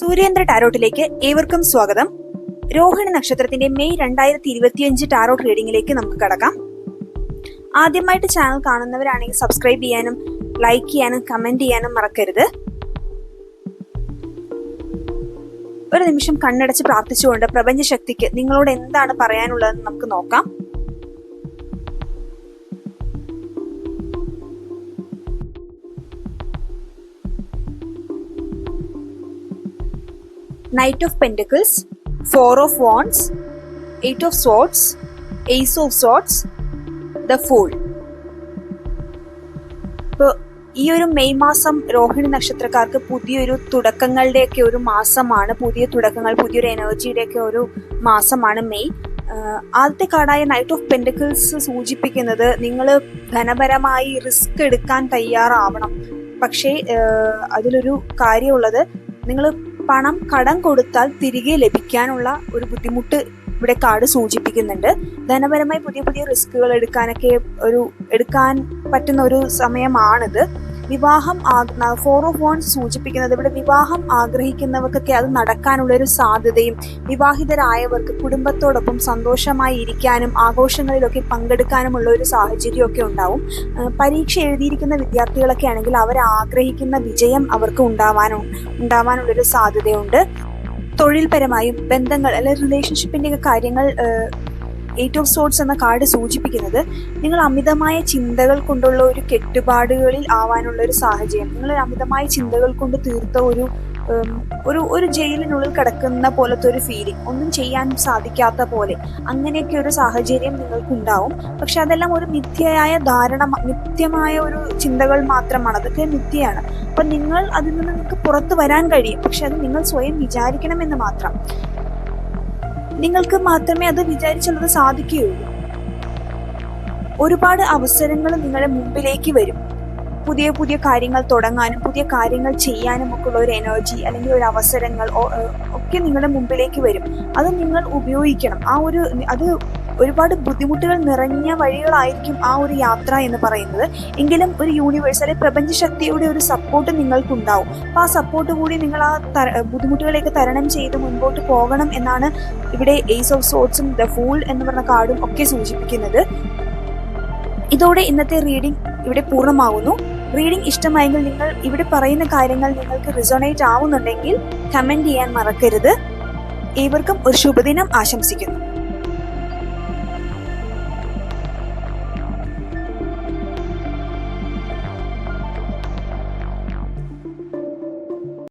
സൂര്യേന്ദ്ര ടാരോട്ടിലേക്ക് ഏവർക്കും സ്വാഗതം. രോഹിണി നക്ഷത്രത്തിന്റെ മെയ് 2025 ടാരോട്ട് റീഡിംഗിലേക്ക് നമുക്ക് കടക്കാം. ആദ്യമായിട്ട് ചാനൽ കാണുന്നവരാണെങ്കിൽ സബ്സ്ക്രൈബ് ചെയ്യാനും ലൈക്ക് ചെയ്യാനും കമന്റ് ചെയ്യാനും മറക്കരുത്. ഒരു നിമിഷം കണ്ണടച്ച് പ്രാർത്ഥിച്ചുകൊണ്ട് പ്രപഞ്ചശക്തിക്ക് നിങ്ങളോട് എന്താണ് പറയാനുള്ളതെന്ന് നമുക്ക് നോക്കാം. Knight of Pentacles, Four of Wands, Eight of Swords, Ace of Swords, The Fool. ഇപ്പോൾ ഈ ഒരു മെയ് മാസം രോഹിണി നക്ഷത്രക്കാർക്ക് പുതിയൊരു തുടക്കങ്ങളുടെയൊക്കെ ഒരു മാസമാണ്. പുതിയ തുടക്കങ്ങൾ, പുതിയൊരു എനർജിയുടെയൊക്കെ ഒരു മാസമാണ് മെയ്. ആദ്യത്തെ കാർഡായ നൈറ്റ് ഓഫ് പെൻറ്റക്കിൾസ് സൂചിപ്പിക്കുന്നത് നിങ്ങൾ ധനപരമായി റിസ്ക് എടുക്കാൻ തയ്യാറാവണം. പക്ഷേ അതിലൊരു കാര്യമുള്ളത്, നിങ്ങൾ പണം കടം കൊടുത്താൽ തിരികെ ലഭിക്കാനുള്ള ഒരു ബുദ്ധിമുട്ട് ഇവിടെ കാർഡ് സൂചിപ്പിക്കുന്നുണ്ട്. ധനപരമായി പുതിയ പുതിയ റിസ്കുകൾ എടുക്കാൻ പറ്റുന്ന ഒരു സമയമാണിത്. വിവാഹം ഫോർ ഓഫ് വോൺസ് സൂചിപ്പിക്കുന്നത് ഇവിടെ വിവാഹം ആഗ്രഹിക്കുന്നവർക്കൊക്കെ അത് നടക്കാനുള്ള ഒരു സാധ്യതയും, വിവാഹിതരായവർക്ക് കുടുംബത്തോടൊപ്പം സന്തോഷമായി ഇരിക്കാനും ആഘോഷങ്ങളിലൊക്കെ പങ്കെടുക്കാനുമുള്ള ഒരു സാഹചര്യമൊക്കെ ഉണ്ടാവും. പരീക്ഷ എഴുതിയിരിക്കുന്ന വിദ്യാർത്ഥികളൊക്കെ ആണെങ്കിൽ അവർ ആഗ്രഹിക്കുന്ന വിജയം അവർക്ക് ഉണ്ടാവാനുള്ളൊരു സാധ്യതയുണ്ട്. തൊഴിൽപരമായും ബന്ധങ്ങൾ അല്ലെങ്കിൽ റിലേഷൻഷിപ്പിന്റെ കാര്യങ്ങൾ എയ്റ്റ് ഓഫ് സോർട്സ് എന്ന കാർഡ് സൂചിപ്പിക്കുന്നത് നിങ്ങൾ അമിതമായ ചിന്തകൾ കൊണ്ടുള്ള ഒരു കെട്ടുപാടുകളിൽ ആവാനുള്ള ഒരു സാഹചര്യം, നിങ്ങൾ അമിതമായ ചിന്തകൾ കൊണ്ട് തീർത്ത ഒരു ജയിലിനുള്ളിൽ കിടക്കുന്ന പോലത്തെ ഒരു ഫീലിംഗ്, ഒന്നും ചെയ്യാൻ സാധിക്കാത്ത പോലെ, അങ്ങനെയൊക്കെ ഒരു സാഹചര്യം നിങ്ങൾക്കുണ്ടാവും. പക്ഷെ അതെല്ലാം ഒരു മിഥ്യമായ ഒരു ചിന്തകൾ മാത്രമാണ്. അതൊക്കെ മിഥ്യയാണ്. അപ്പൊ നിങ്ങൾ അതിൽ നിന്ന് നിങ്ങൾക്ക് പുറത്തു വരാൻ കഴിയും. പക്ഷെ അത് നിങ്ങൾ സ്വയം വിചാരിക്കണമെന്ന് മാത്രം. നിങ്ങൾക്ക് മാത്രമേ അത് വിചാരിച്ചുള്ളത് സാധിക്കുകയുള്ളൂ. ഒരുപാട് അവസരങ്ങൾ നിങ്ങളുടെ മുമ്പിലേക്ക് വരും. പുതിയ പുതിയ കാര്യങ്ങൾ തുടങ്ങാനും പുതിയ കാര്യങ്ങൾ ചെയ്യാനും ഒക്കെ ഉള്ള ഒരു എനർജി അല്ലെങ്കിൽ ഒരു അവസരങ്ങൾ ഒക്കെ നിങ്ങളുടെ മുമ്പിലേക്ക് വരും. അത് നിങ്ങൾ ഉപയോഗിക്കണം. അത് ഒരുപാട് ബുദ്ധിമുട്ടുകൾ നിറഞ്ഞ വഴികളായിരിക്കും ആ ഒരു യാത്ര എന്ന് പറയുന്നത്. എങ്കിലും ഒരു യൂണിവേഴ്സ് അല്ലെങ്കിൽ പ്രപഞ്ചശക്തിയുടെ ഒരു സപ്പോർട്ട് നിങ്ങൾക്കുണ്ടാവും. അപ്പോൾ ആ സപ്പോർട്ട് കൂടി നിങ്ങൾ ആ ബുദ്ധിമുട്ടുകളെയൊക്കെ തരണം ചെയ്ത് മുൻപോട്ട് പോകണം എന്നാണ് ഇവിടെ ഏസ് ഓഫ് സോർട്സും ദ ഫൂൾ എന്ന് പറഞ്ഞ കാർഡും ഒക്കെ സൂചിപ്പിക്കുന്നത്. ഇതോടെ ഇന്നത്തെ റീഡിംഗ് ഇവിടെ പൂർണ്ണമാകുന്നു. റീഡിംഗ് ഇഷ്ടമായെങ്കിൽ നിങ്ങൾ ഇവിടെ പറയുന്ന കാര്യങ്ങൾ നിങ്ങൾക്ക് റിസോണേറ്റ് ആവുന്നുണ്ടെങ്കിൽ കമന്റ് ചെയ്യാൻ മറക്കരുത്. ഏവർക്കും ഒരു ശുഭദിനം ആശംസിക്കുന്നു.